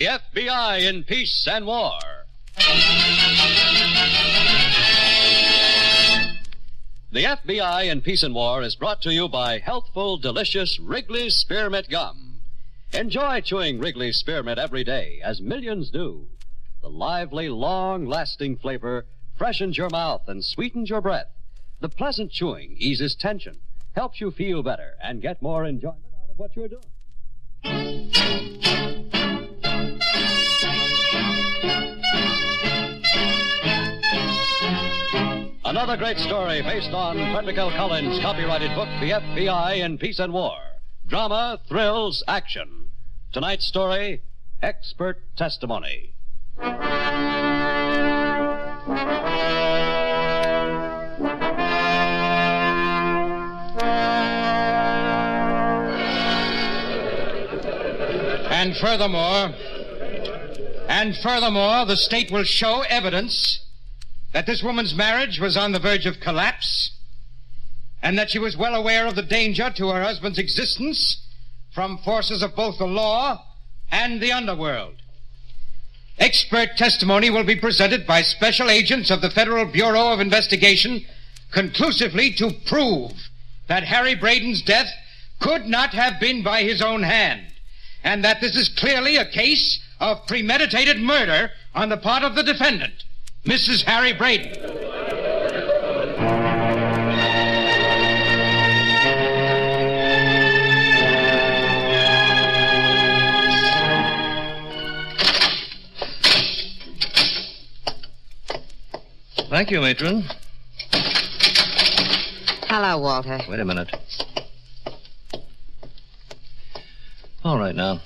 The FBI in Peace and War. The FBI in Peace and War is brought to you by healthful, delicious Wrigley's Spearmint Gum. Enjoy chewing Wrigley's Spearmint every day, as millions do. The lively, long-lasting flavor freshens your mouth and sweetens your breath. The pleasant chewing eases tension, helps you feel better, and get more enjoyment out of what you're doing. Another great story based on Frederick L. Collins' copyrighted book, The F.B.I. in Peace and War. Drama, thrills, action. Tonight's story, Expert Testimony. And furthermore, the state will show evidence that this woman's marriage was on the verge of collapse and that she was well aware of the danger to her husband's existence from forces of both the law and the underworld. Expert testimony will be presented by special agents of the Federal Bureau of Investigation conclusively to prove that Harry Braden's death could not have been by his own hand, and that this is clearly a case of premeditated murder on the part of the defendant, Mrs. Harry Braden. Thank you, matron. Hello, Walter. Wait a minute. All right, now.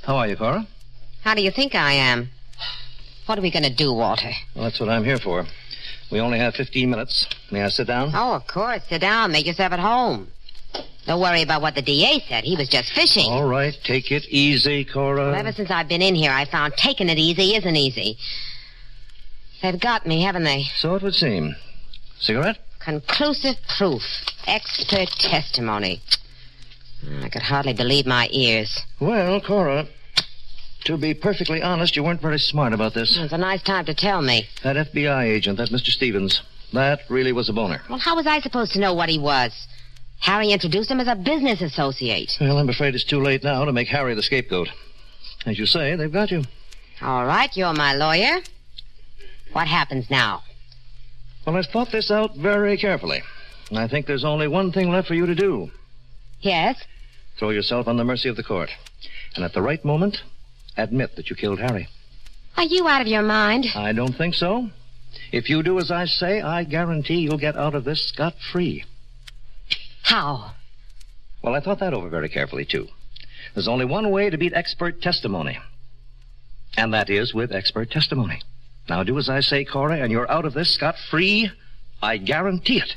How are you, Cora? How do you think I am? What are we going to do, Walter? Well, that's what I'm here for. We only have 15 minutes. May I sit down? Oh, of course. Sit down. Make yourself at home. Don't worry about what the DA said. He was just fishing. All right. Take it easy, Cora. Well, ever since I've been in here, I found taking it easy isn't easy. They've got me, haven't they? So it would seem. Cigarette? Conclusive proof. Expert testimony. I could hardly believe my ears. Well, Cora, to be perfectly honest, you weren't very smart about this. It's a nice time to tell me. That FBI agent, that Mr. Stevens, that really was a boner. Well, how was I supposed to know what he was? Harry introduced him as a business associate. Well, I'm afraid it's too late now to make Harry the scapegoat. As you say, they've got you. All right, you're my lawyer. What happens now? Well, I've thought this out very carefully. And I think there's only one thing left for you to do. Yes? Throw yourself on the mercy of the court. And at the right moment, admit that you killed Harry. Are you out of your mind? I don't think so. If you do as I say, I guarantee you'll get out of this scot-free. How? Well, I thought that over very carefully, too. There's only one way to beat expert testimony. And that is with expert testimony. Now, do as I say, Cora, and you're out of this scot-free. I guarantee it.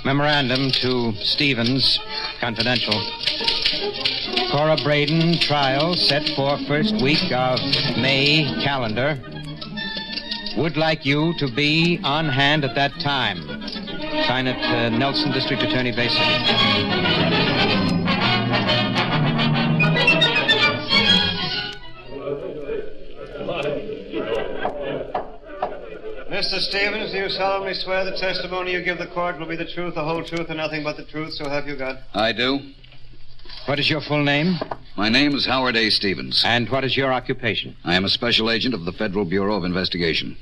Memorandum to Stevens, confidential. Cora Braden, trial set for first week of May calendar. Would like you to be on hand at that time. Sign it, Nelson, District Attorney, Bay City. Mr. Stevens, do you solemnly swear the testimony you give the court will be the truth, the whole truth, and nothing but the truth, so help you God? I do. What is your full name? My name is Howard A. Stevens. And what is your occupation? I am a special agent of the Federal Bureau of Investigation.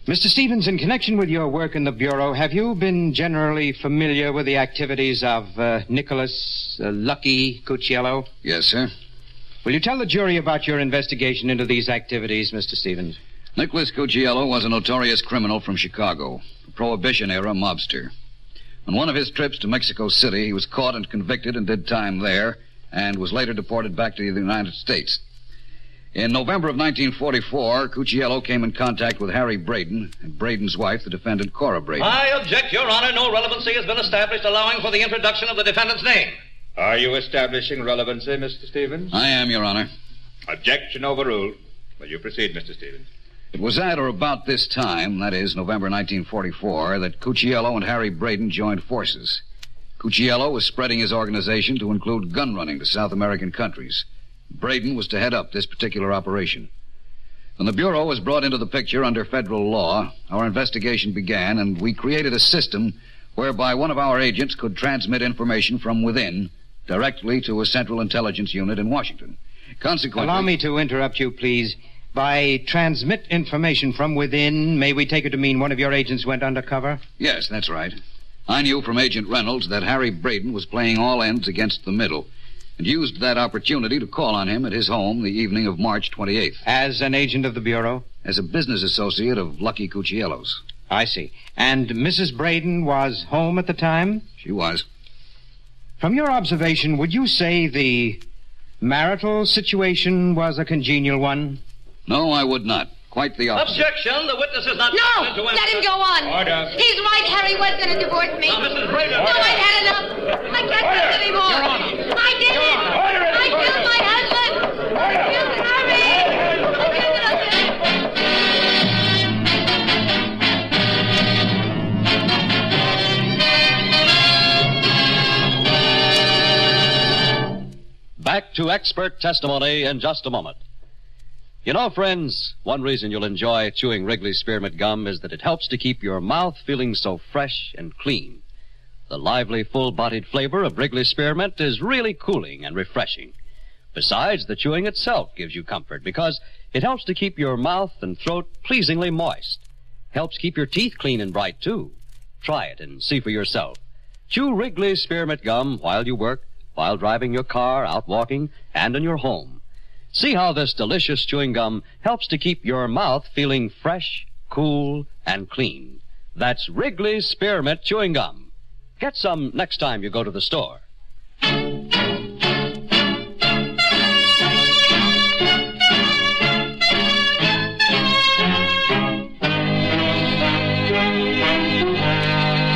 Mr. Stevens, in connection with your work in the Bureau, have you been generally familiar with the activities of Nicholas Lucky Cucciello? Yes, sir. Will you tell the jury about your investigation into these activities, Mr. Stevens? Nicholas Cucciello was a notorious criminal from Chicago, a Prohibition-era mobster. On one of his trips to Mexico City, he was caught and convicted and did time there, and was later deported back to the United States. In November of 1944, Cucciello came in contact with Harry Braden and Braden's wife, the defendant Cora Braden. I object, Your Honor. No relevancy has been established allowing for the introduction of the defendant's name. Are you establishing relevancy, Mr. Stevens? I am, Your Honor. Objection overruled. Will you proceed, Mr. Stevens? It was at or about this time, that is, November 1944, that Cucciello and Harry Braden joined forces. Cucciello was spreading his organization to include gun running to South American countries. Braden was to head up this particular operation. When the Bureau was brought into the picture under federal law, our investigation began, and we created a system whereby one of our agents could transmit information from within directly to a central intelligence unit in Washington. Consequently... Allow me to interrupt you, please. By transmit information from within, may we take it to mean one of your agents went undercover? Yes, that's right. I knew from Agent Reynolds that Harry Braden was playing all ends against the middle, and used that opportunity to call on him at his home the evening of March 28th. As an agent of the Bureau? As a business associate of Lucky Cucciello's. I see. And Mrs. Braden was home at the time? She was. From your observation, would you say the marital situation was a congenial one? No, I would not. Quite the opposite. Objection! The witness is not... No! permitted to Let answer. him go on! Order. He's right. Harry was going to divorce me. Now, Mrs. Braden... No, I've had enough. I can't do it anymore. Your Honor. I did it. Order. I killed my husband. I killed Harry. I killed him. Back to expert testimony in just a moment. You know, friends, one reason you'll enjoy chewing Wrigley's Spearmint Gum is that it helps to keep your mouth feeling so fresh and clean. The lively, full-bodied flavor of Wrigley's Spearmint is really cooling and refreshing. Besides, the chewing itself gives you comfort because it helps to keep your mouth and throat pleasingly moist. Helps keep your teeth clean and bright, too. Try it and see for yourself. Chew Wrigley's Spearmint Gum while you work, while driving your car, out walking, and in your home. See how this delicious chewing gum helps to keep your mouth feeling fresh, cool, and clean. That's Wrigley's Spearmint Chewing Gum. Get some next time you go to the store.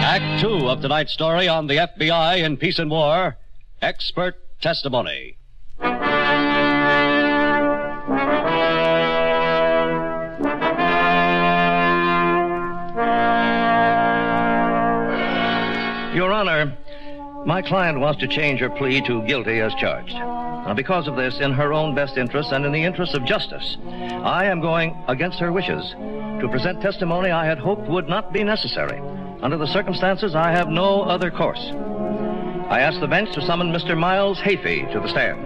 Act 2 of tonight's story on the FBI in Peace and War, Expert Testimony. Your Honor, my client wants to change her plea to guilty as charged. Now, because of this, in her own best interest and in the interest of justice, I am going against her wishes to present testimony I had hoped would not be necessary. Under the circumstances, I have no other course. I ask the bench to summon Mr. Miles Hafey to the stand.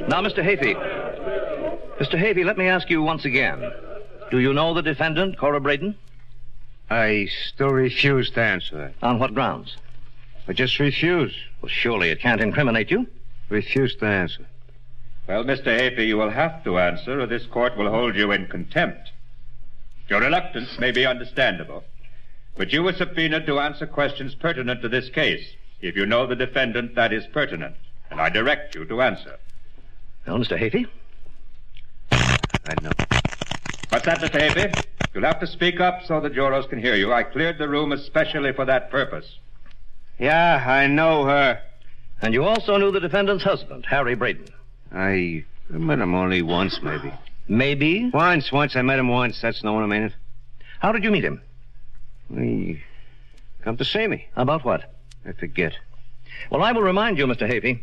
Now, Mr. Hafey. Mr. Hafey, let me ask you once again. Do you know the defendant, Cora Braden? I still refuse to answer that. On what grounds? I just refuse. Well, surely it can't incriminate you. Refuse to answer. Well, Mr. Hafey, you will have to answer, or this court will hold you in contempt. Your reluctance may be understandable, but you were subpoenaed to answer questions pertinent to this case. If you know the defendant, that is pertinent, and I direct you to answer. Well, Mr. Hafey? I know. What's that, Mr. Hafey? You'll have to speak up so the jurors can hear you. I cleared the room especially for that purpose. Yeah, I know her. And you also knew the defendant's husband, Harry Braden. I met him only once, maybe. Maybe? Once. I met him once. That's no one, I mean it. How did you meet him? He come to see me. About what? I forget. Well, I will remind you, Mr. Hafey.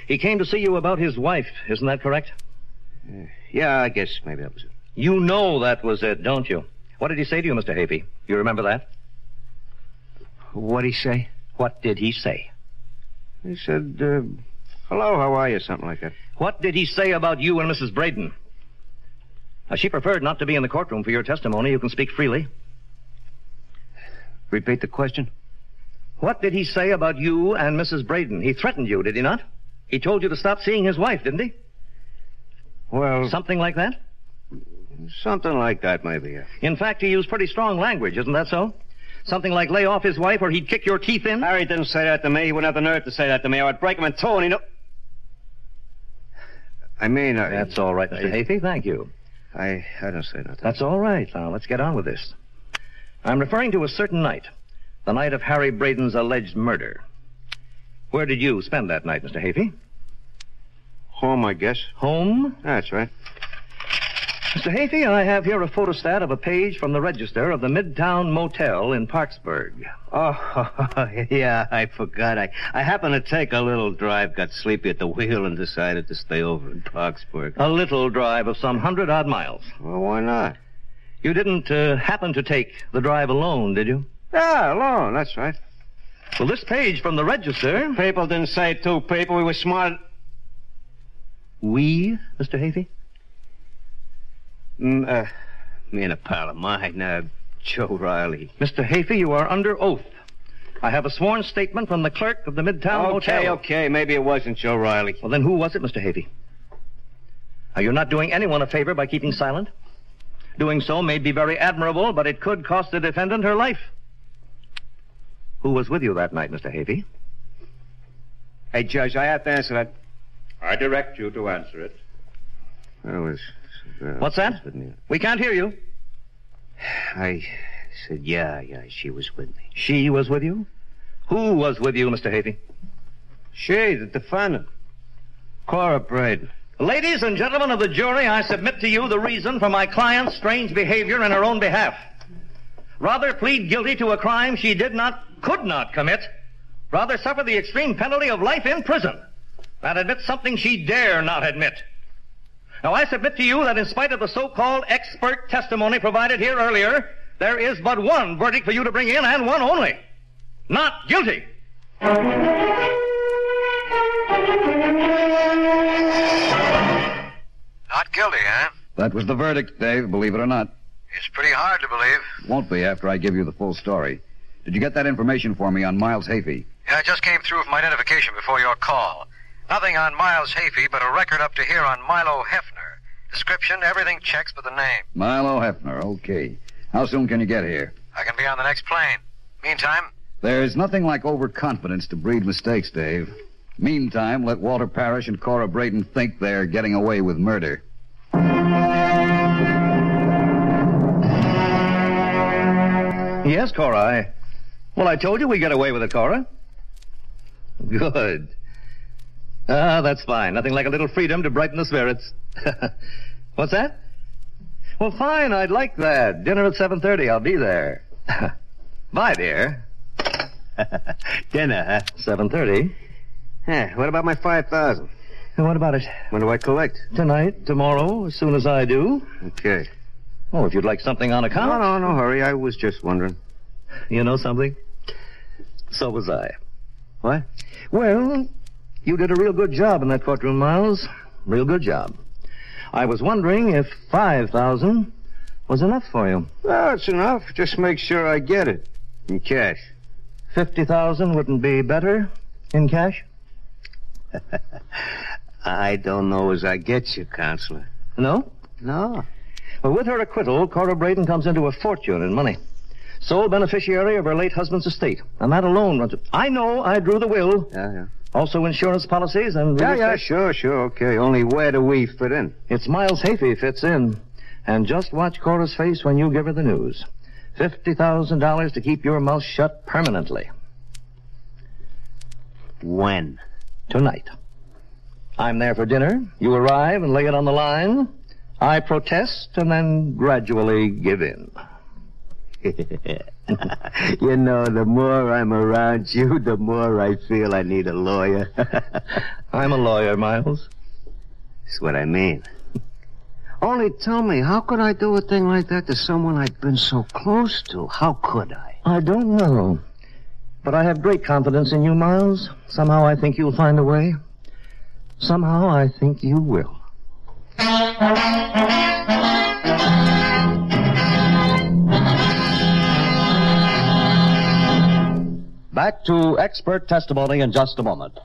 He came to see you about his wife. Isn't that correct? Yeah, I guess maybe that was it. You know that was it, don't you? What did he say to you, Mr. Hafey? You remember that? What'd he say? What did he say? He said, hello, how are you? Something like that. What did he say about you and Mrs. Braden? Now, she preferred not to be in the courtroom for your testimony. You can speak freely. Repeat the question. What did he say about you and Mrs. Braden? He threatened you, did he not? He told you to stop seeing his wife, didn't he? Well... Something like that? Something like that, maybe, yeah. In fact, he used pretty strong language, isn't that so? Something like lay off his wife or he'd kick your teeth in? Harry didn't say that to me. He wouldn't have the nerve to say that to me. I would break him in two and he know... I mean, That's all right, Mr. Hafey. Thank you. I don't say nothing. That's all right. Now, let's get on with this. I'm referring to a certain night. The night of Harry Braden's alleged murder. Where did you spend that night, Mr. Hafey? Home, I guess. Home? That's right. Mr. Hafey, I have here a photostat of a page from the register of the Midtown Motel in Parksburg. Oh, yeah, I forgot. I happened to take a little drive, got sleepy at the wheel, and decided to stay over in Parksburg. A little drive of some 100-odd miles. Well, why not? You didn't happen to take the drive alone, did you? Yeah, alone, that's right. Well, this page from the register... People didn't say two people. We were smart. We, Mr. Hafey? Me and a pal of mine, Joe Riley. Mr. Hafey, you are under oath. I have a sworn statement from the clerk of the Midtown Motel. Okay. Maybe it wasn't Joe Riley. Well, then who was it, Mr. Hafey? Are you not doing anyone a favor by keeping silent? Doing so may be very admirable, but it could cost the defendant her life. Who was with you that night, Mr. Hafey? Hey, Judge, I have to answer that. I direct you to answer it. What's that? We can't hear you. I said, yeah, she was with me. She was with you? Who was with you, Mr. Hafey? She, the defendant. Cora Braden. Ladies and gentlemen of the jury, I submit to you the reason for my client's strange behavior in her own behalf. Rather plead guilty to a crime she could not commit. Rather suffer the extreme penalty of life in prison. That admits something she dare not admit. Now, I submit to you that in spite of the so-called expert testimony provided here earlier, there is but one verdict for you to bring in, and one only. Not guilty. Not guilty, huh? That was the verdict, Dave, believe it or not. It's pretty hard to believe. Won't be after I give you the full story. Did you get that information for me on Miles Hafey? Yeah, I just came through from identification before your call. Nothing on Miles Hafey, but a record up to here on Milo Hefner. Description, everything checks but the name. Milo Hefner, okay. How soon can you get here? I can be on the next plane. Meantime? There's nothing like overconfidence to breed mistakes, Dave. Meantime, let Walter Parrish and Cora Braden think they're getting away with murder. Yes, Cora, I told you we'd get away with it, Cora. Good. That's fine. Nothing like a little freedom to brighten the spirits. What's that? Well, fine. I'd like that. Dinner at 7:30. I'll be there. Bye, dear. Dinner, huh? 7:30. What about my $5,000? And what about it? When do I collect? Tonight, tomorrow, as soon as I do. Okay. Oh, if you'd like something on account. No hurry. I was just wondering. You know something? So was I. What? Well, you did a real good job in that courtroom, Miles. Real good job. I was wondering if 5,000 was enough for you. Well, it's enough. Just make sure I get it. In cash. 50,000 wouldn't be better in cash? I don't know as I get you, Counselor. No? No. Well, with her acquittal, Cora Braden comes into a fortune in money. Sole beneficiary of her late husband's estate. And that alone runs it. I know I drew the will. Yeah. Also insurance policies and... Yeah, sure, okay. Only where do we fit in? It's Miles Hafey fits in. And just watch Cora's face when you give her the news. $50,000 to keep your mouth shut permanently. When? Tonight. I'm there for dinner. You arrive and lay it on the line. I protest and then gradually give in. You know, the more I'm around you, the more I feel I need a lawyer. I'm a lawyer, Miles. That's what I mean. Only tell me, how could I do a thing like that to someone I've been so close to? How could I? I don't know. But I have great confidence in you, Miles. Somehow I think you'll find a way. Somehow I think you will. Back to expert testimony in just a moment.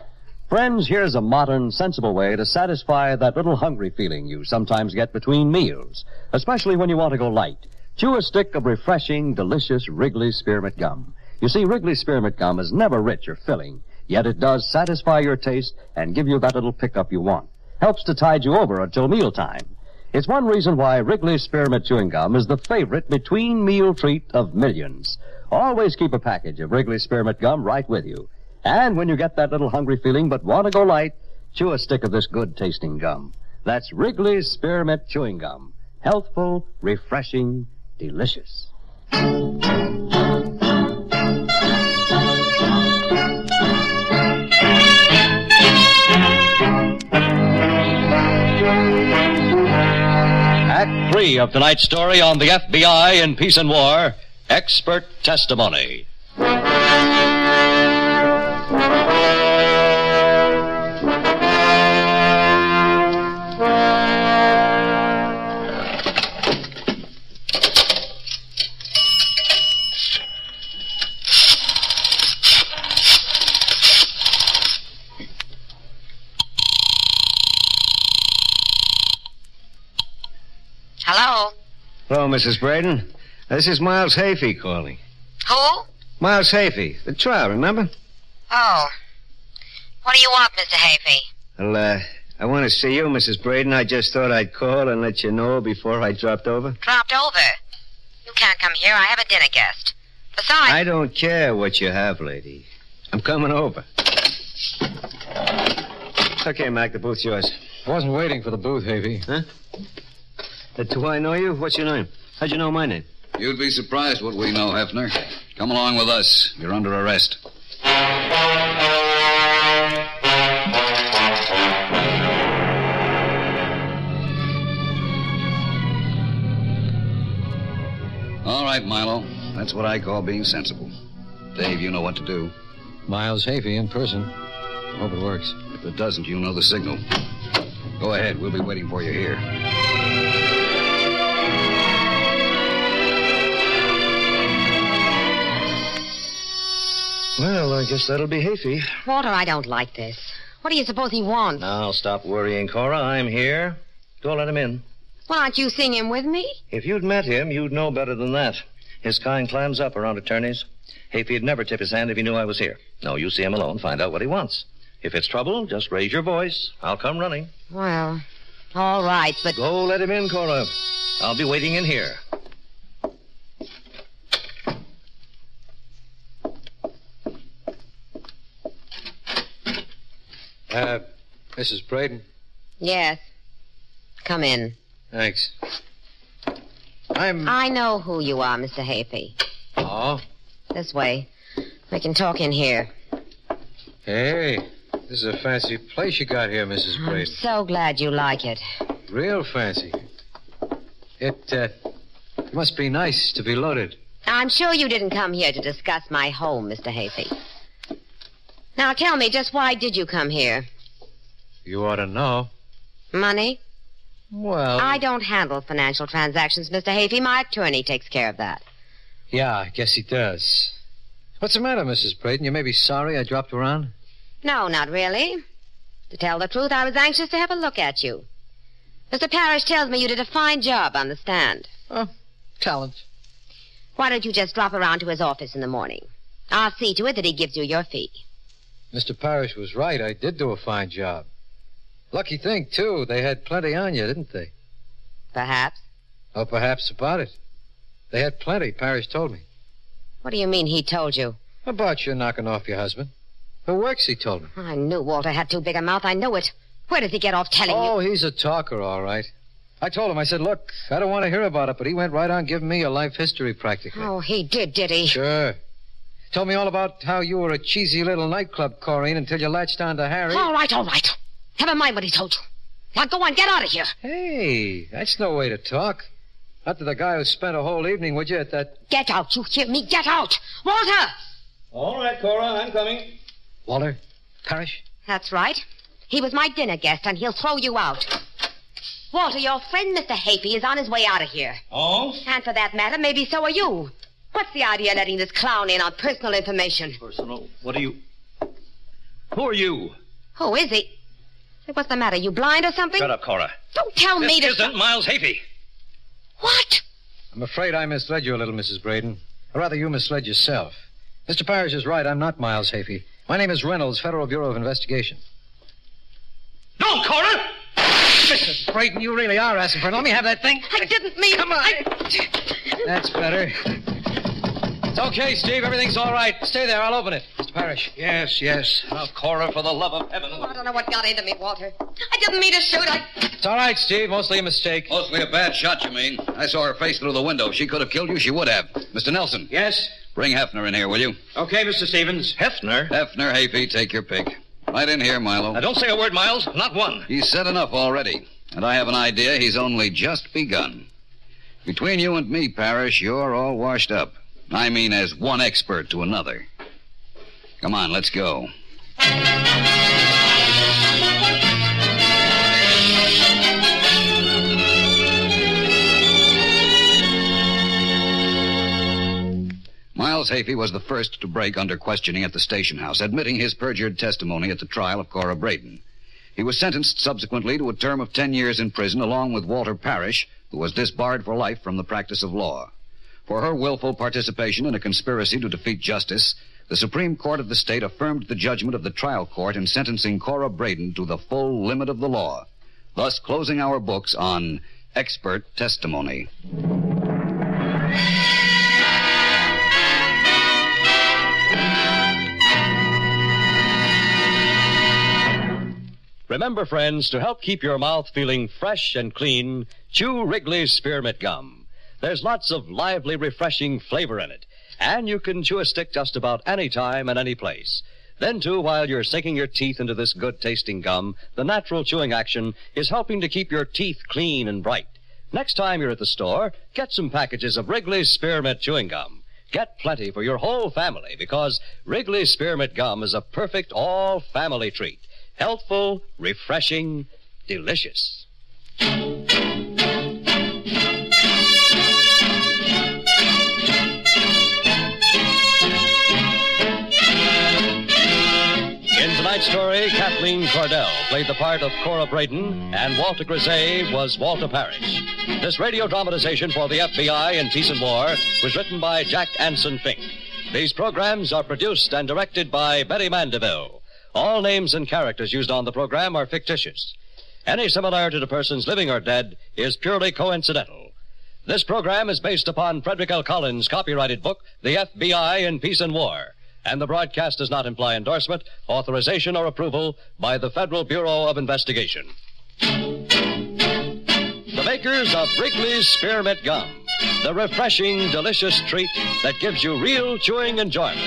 Friends, here's a modern, sensible way to satisfy that little hungry feeling you sometimes get between meals, especially when you want to go light. Chew a stick of refreshing, delicious Wrigley Spearmint Gum. You see, Wrigley Spearmint Gum is never rich or filling, yet it does satisfy your taste and give you that little pickup you want. Helps to tide you over until mealtime. It's one reason why Wrigley Spearmint Chewing Gum is the favorite between meal treat of millions. Always keep a package of Wrigley Spearmint Gum right with you. And when you get that little hungry feeling but want to go light, chew a stick of this good-tasting gum. That's Wrigley's Spearmint Chewing Gum. Healthful, refreshing, delicious. Act 3 of tonight's story on the FBI in Peace and War, Expert Testimony. Hello? Hello, Mrs. Braden. This is Miles Hafey calling. Who? Miles Hafey. The trial, remember? Oh. What do you want, Mr. Hafey? Well, I want to see you, Mrs. Braden. I just thought I'd call and let you know before I dropped over. Dropped over? You can't come here. I have a dinner guest. Besides... I don't care what you have, lady. I'm coming over. Okay, Mac, the booth's yours. I wasn't waiting for the booth, Hafey. Huh? Do I know you? What's your name? How'd you know my name? You'd be surprised what we know, Hefner. Come along with us. You're under arrest. All right, Milo. That's what I call being sensible. Dave, you know what to do. Miles Hafey in person. Hope it works. If it doesn't, you know the signal. Go ahead. We'll be waiting for you here. Well, I guess that'll be Hafey. Walter, I don't like this. What do you suppose he wants? Now, stop worrying, Cora. I'm here. Go let him in. Well, aren't you seeing him with me? If you'd met him, you'd know better than that. His kind clams up around attorneys. Hafey'd never tip his hand if he knew I was here. No, you see him alone, find out what he wants. If it's trouble, just raise your voice. I'll come running. Well, all right, but... Go let him in, Cora. I'll be waiting in here. Mrs. Braden. Yes. Come in. Thanks. I know who you are, Mr. Hafey. Oh? This way. We can talk in here. Hey, this is a fancy place you got here, Mrs. Braden. I'm so glad you like it. Real fancy. It must be nice to be loaded. I'm sure you didn't come here to discuss my home, Mr. Hafey. Now tell me, just why did you come here? You ought to know. Money? Well... I don't handle financial transactions, Mr. Hafey. My attorney takes care of that. Yeah, I guess he does. What's the matter, Mrs. Braden? You may be sorry I dropped around? No, not really. To tell the truth, I was anxious to have a look at you. Mr. Parrish tells me you did a fine job on the stand. Oh, talent. Why don't you just drop around to his office in the morning? I'll see to it that he gives you your fee. Mr. Parrish was right. I did do a fine job. Lucky thing, too. They had plenty on you, didn't they? Perhaps. Oh, perhaps about it. They had plenty, Parrish told me. What do you mean he told you? About you knocking off your husband. Who works, he told me. I knew Walter had too big a mouth. I knew it. Where does he get off telling you? Oh, he's a talker, all right. I told him, I said, look, I don't want to hear about it, but he went right on giving me a life history practically. Oh, he did he? Sure. Told me all about how you were a cheesy little nightclub, Corrine, until you latched on to Harry. All right. Never mind what he told you. Now go on, get out of here. Hey, that's no way to talk. Not to the guy who spent a whole evening with you at that... Get out, you hear me? Get out! Walter! All right, Cora, I'm coming. Walter? Parrish? That's right. He was my dinner guest, and he'll throw you out. Walter, your friend Mr. Hafey is on his way out of here. Oh? And for that matter, maybe so are you. What's the idea of letting this clown in on personal information? Personal? What are you... Who are you? Who is he? What's the matter? You blind or something? Shut up, Cora. Don't tell me to... This isn't Miles Hafey. What? I'm afraid I misled you a little, Mrs. Braden. Or rather, you misled yourself. Mr. Parrish is right. I'm not Miles Hafey. My name is Reynolds, Federal Bureau of Investigation. No, Cora! Mrs. Braden, you really are asking for it. Let me have that thing. I didn't mean... Come on. That's better. It's okay, Steve. Everything's all right. Stay there. I'll open it. Mr. Parrish. Yes, yes. Now, Cora, for the love of heaven. Oh, I don't know what got into me, Walter. I didn't mean to shoot. It's all right, Steve. Mostly a mistake. Mostly a bad shot, you mean? I saw her face through the window. She could have killed you. She would have. Mr. Nelson. Yes? Bring Hefner in here, will you? Okay, Mr. Stevens. Hefner? Hefner, Hafey, take your pick. Right in here, Milo. Now, don't say a word, Miles. Not one. He's said enough already. And I have an idea he's only just begun. Between you and me, Parrish, you're all washed up. I mean, as one expert to another. Come on, let's go. Miles Hafey was the first to break under questioning at the station house, admitting his perjured testimony at the trial of Cora Braden. He was sentenced subsequently to a term of 10 years in prison, along with Walter Parrish, who was disbarred for life from the practice of law. For her willful participation in a conspiracy to defeat justice, the Supreme Court of the state affirmed the judgment of the trial court in sentencing Cora Braden to the full limit of the law, thus closing our books on expert testimony. Remember, friends, to help keep your mouth feeling fresh and clean, chew Wrigley's Spearmint Gum. There's lots of lively, refreshing flavor in it, and you can chew a stick just about any time and any place. Then, too, while you're sinking your teeth into this good-tasting gum, the natural chewing action is helping to keep your teeth clean and bright. Next time you're at the store, get some packages of Wrigley's Spearmint Chewing Gum. Get plenty for your whole family, because Wrigley's Spearmint Gum is a perfect all-family treat. Healthful, refreshing, delicious. In tonight's story, Kathleen Cordell played the part of Cora Braden, and Walter Grisey was Walter Parrish. This radio dramatization for the FBI in Peace and War was written by Jack Anson Fink. These programs are produced and directed by Betty Mandeville. All names and characters used on the program are fictitious. Any similarity to persons living or dead is purely coincidental. This program is based upon Frederick L. Collins' copyrighted book, The F.B.I. in Peace and War, and the broadcast does not imply endorsement, authorization, or approval by the Federal Bureau of Investigation. The makers of Wrigley's Spearmint Gum, the refreshing, delicious treat that gives you real chewing enjoyment,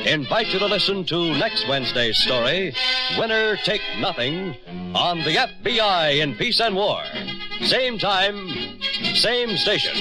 invite you to listen to next Wednesday's story, Winner Take Nothing, on the FBI in Peace and War. Same time, same station.